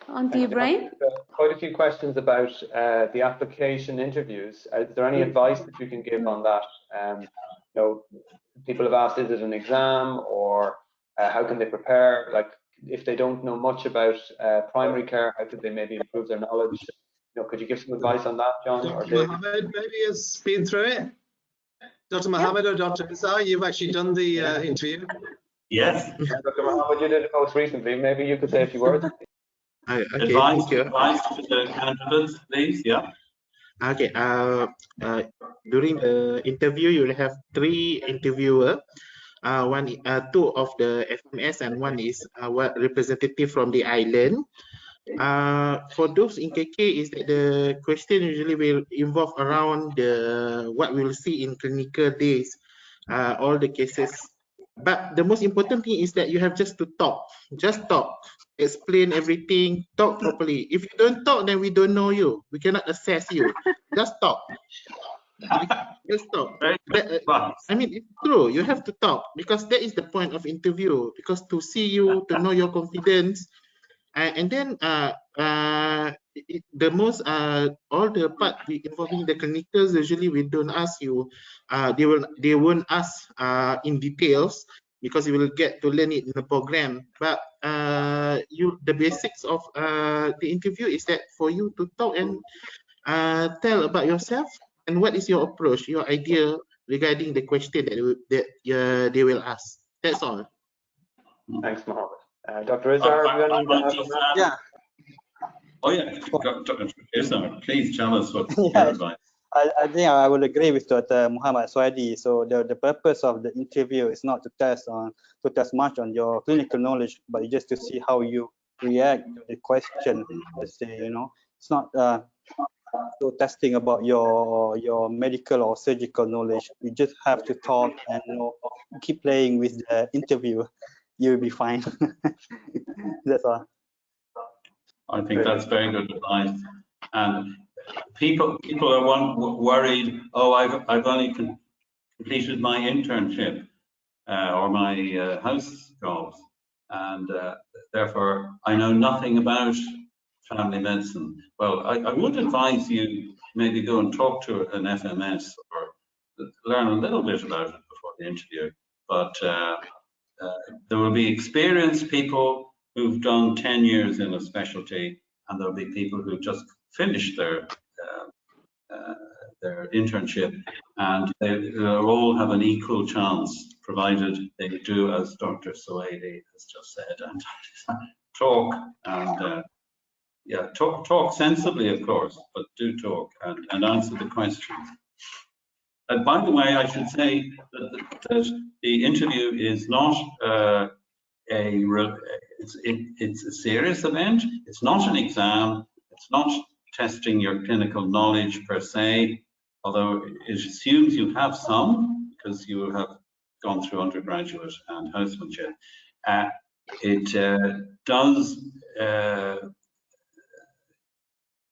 On to you, Brian. Quite a few questions about the application interviews. Is there any advice that you can give on that? You know, people have asked, is it an exam, or how can they prepare? Like, if they don't know much about primary care, how could they maybe improve their knowledge? You know, could you give some advice on that, John? Dr. Or David? Mohammed maybe has been through it. Dr. Mohammed or Dr. Isar, you've actually done the interview. Yes. Dr. Mohammed, you did it most recently. Maybe you could say a few words. Okay, Advice thank you. to the candidates, please. Yeah. Okay. During the interview, you will have 3 interviewers. One, 2 of the FMS, and 1 is representative from the island. For those in KK, is that the question usually will involve around what we'll see in clinical days, all the cases. But the most important thing is that you have just to talk. Just talk. Explain everything. Talk properly. If you don't talk, then we don't know you. We cannot assess you. Just talk. Just talk. I mean, it's true. You have to talk, because that is the point of interview. Because to see you, to know your confidence, and then the most all the part involving the clinicals, usually we don't ask you. They won't ask in details, because you will get to learn it in the program. But the basics of the interview is that for you to talk and tell about yourself and what is your approach, your idea regarding the question that they will ask. That's all. Thanks, Mohammed. Dr. Izar, have you anything to add on that? Yeah. Oh yeah, Dr. Izar, please tell us what your advice. I think I will agree with Dr. Muhammad Swadi. So the purpose of the interview is not to test much on your clinical knowledge, but just to see how you react to the question. Let's say, you know, it's not so testing about your medical or surgical knowledge. You just have to talk and, you know, keep playing with the interview. You'll be fine. That's all. I think that's very good advice. And people are worried. Oh, I've only completed my internship or my house jobs, and therefore I know nothing about family medicine. Well, I would advise you maybe go and talk to an FMS or learn a little bit about it before the interview. But there will be experienced people who've done 10 years in a specialty, and there'll be people who've just finished their internship, and they'll all have an equal chance, provided they do as Dr. Sohaili has just said, and talk and yeah, talk sensibly, of course, but do talk and answer the questions. And by the way, I should say that the interview is not it's a serious event. It's not an exam. It's not testing your clinical knowledge per se, although it assumes you have some because you have gone through undergraduate and housemanship. It does.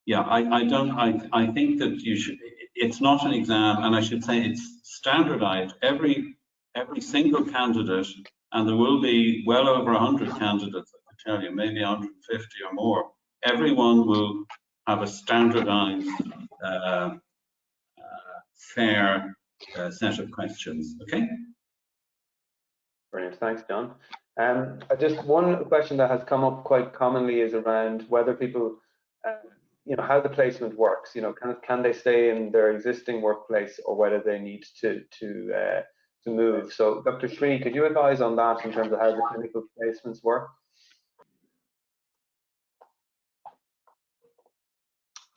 Yeah, I think that you should. It's not an exam, and I should say it's standardized. Every single candidate, and there will be well over 100 candidates, I can tell you, maybe 150 or more. Everyone will have a standardized, fair set of questions. Okay. Brilliant, thanks, John. Just one question that has come up quite commonly is around whether people, you know, how the placement works. You know, can they stay in their existing workplace, or whether they need to move. So, Dr. Sri, could you advise on that in terms of how the clinical placements work?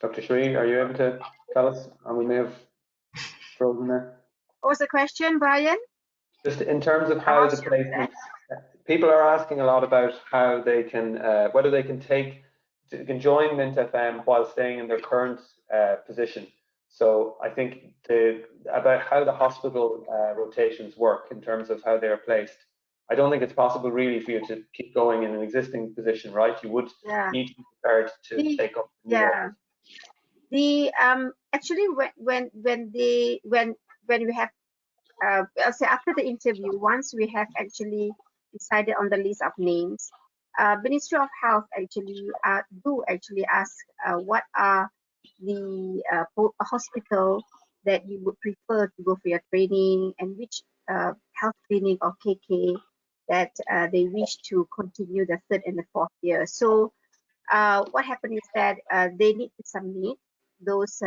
Dr. Shree, are you able to tell us? And we may have frozen there. What was the question, Brian? Just in terms of how the placements, people are asking a lot about how they can, whether they can join MInTFM while staying in their current position. So I think about how the hospital rotations work in terms of how they're placed. I don't think it's possible really for you to keep going in an existing position, right? You would need to be prepared to take up new offers. Actually when we have I'll say after the interview, once we have actually decided on the list of names, Ministry of Health actually do actually ask what are the hospital that you would prefer to go for your training, and which health clinic or KK that they wish to continue the 3rd and the 4th year. So what happened is that they need to submit those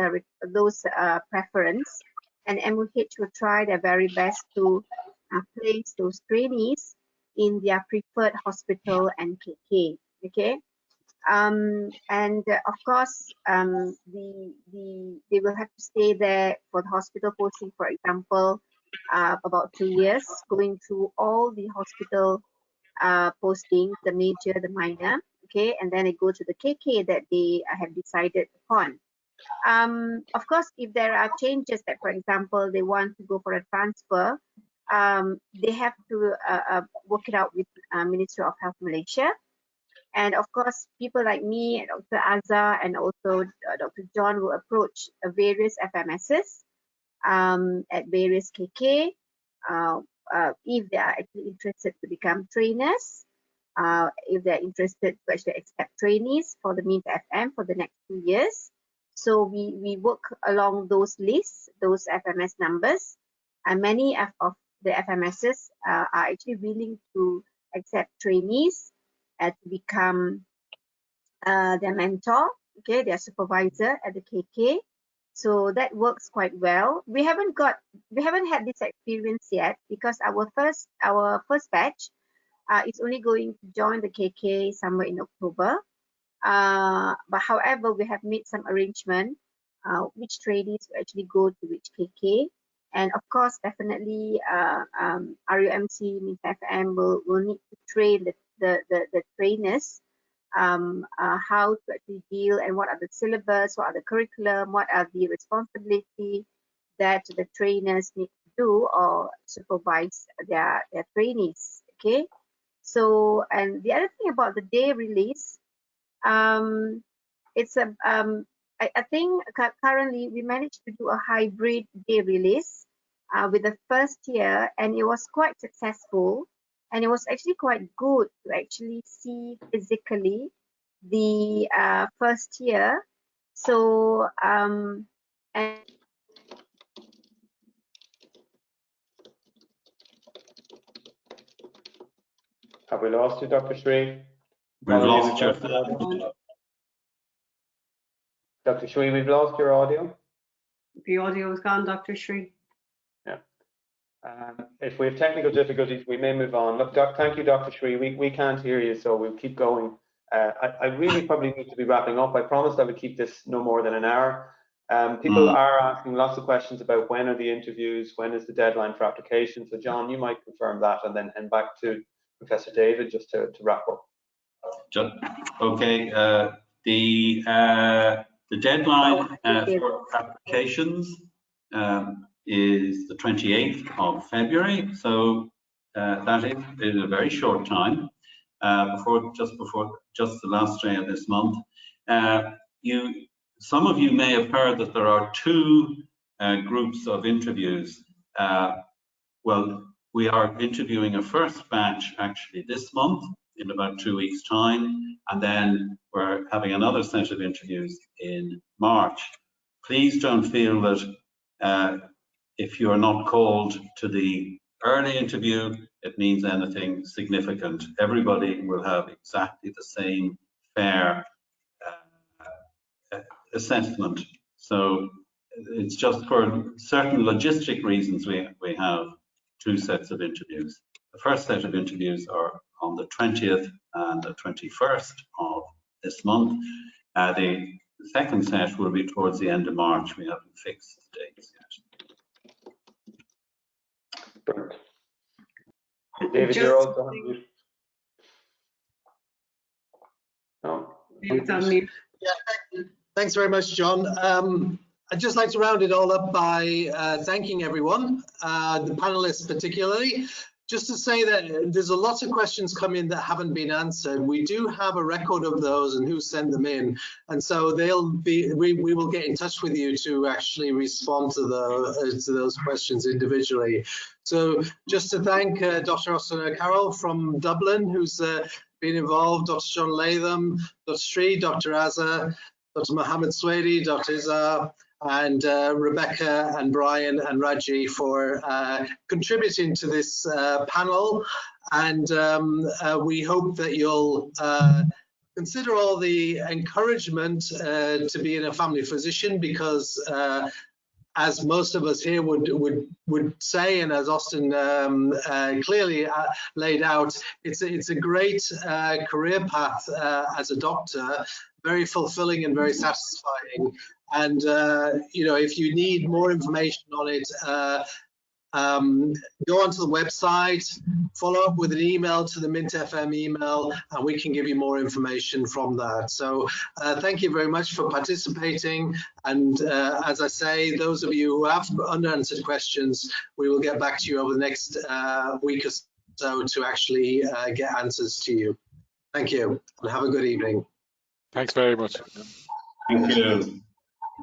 preference, and MOH will try their very best to place those trainees in their preferred hospital and KK. Okay, and of course, they will have to stay there for the hospital posting, for example, about 2 years, going through all the hospital postings, the major, the minor. Okay, and then they go to the KK that they have decided upon. Of course, if there are changes that, for example, they want to go for a transfer, they have to work it out with Ministry of Health Malaysia. And of course, people like me, and Dr. Azhar, and also Dr. John will approach various FMSs at various KK if they are actually interested to become trainers. If they're interested to actually accept trainees for the MInTFM for the next 2 years. So we work along those lists, those FMS numbers, and many of the FMSs are actually willing to accept trainees to become their mentor, okay, their supervisor at the KK. So that works quite well. We haven't had this experience yet, because our first batch is only going to join the KK somewhere in October. But however, we have made some arrangement which trainees will actually go to which KK. And of course, definitely RUMC, MInTFM will need to train the trainers how to actually deal, and what are the syllabus, what are the curriculum, what are the responsibility that the trainers need to do or supervise their trainees. Okay. So, and the other thing about the day release, it's a I think currently we managed to do a hybrid day release with the first year, and it was quite successful, and it was actually quite good to actually see physically the first year. So and have we lost you, Dr. Shree? We've lost your Dr. Shree, we've lost your audio. The audio is gone, Dr. Shree. Yeah. If we have technical difficulties, we may move on. Look, thank you, Dr. Shree. We can't hear you, so we'll keep going. I really probably need to be wrapping up. I promised I would keep this no more than an hour. People are asking lots of questions about when are the interviews, when is the deadline for application. So John, you might confirm that, and then hand back to Professor David just to wrap up. Okay. The deadline for applications is the 28th of February. So that is a very short time just the last day of this month. Some of you may have heard that there are 2 groups of interviews. Well, we are interviewing a first batch actually this month in about 2 weeks' time, and then we're having another set of interviews in March. Please don't feel that if you are not called to the early interview, it means anything significant. Everybody will have exactly the same fair assessment. So it's just for certain logistic reasons we have 2 sets of interviews. The first set of interviews are on the 20th and the 21st of this month. The second set will be towards the end of March. We haven't fixed the dates yet. Brilliant. David, you're also on mute. No. David's on mute. Yeah, thanks very much, John. I'd just like to round it all up by thanking everyone, the panelists particularly. Just to say that there's a lot of questions come in that haven't been answered. We do have a record of those and who sent them in, and so we will get in touch with you to actually respond to those questions individually. So just to thank Dr. Austin O'Carroll from Dublin, who's been involved, Dr. John Latham, Dr. Sri, Dr. Azza, Dr. Mohammed Swedi, Dr. Izar, and Rebecca and Brian and Raji for contributing to this panel. And we hope that you'll consider all the encouragement to be in a family physician, because as most of us here would say, and as Austin clearly laid out, it's a great career path as a doctor, very fulfilling and very satisfying. And you know, if you need more information on it, go onto the website, follow up with an email to the MInTFM email, and we can give you more information from that. So thank you very much for participating. And as I say, those of you who have unanswered questions, we will get back to you over the next week or so to actually get answers to you. Thank you, and have a good evening. Thanks very much. Thank you.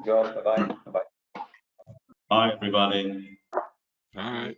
Bye-bye. Bye-bye. Bye, everybody. All right.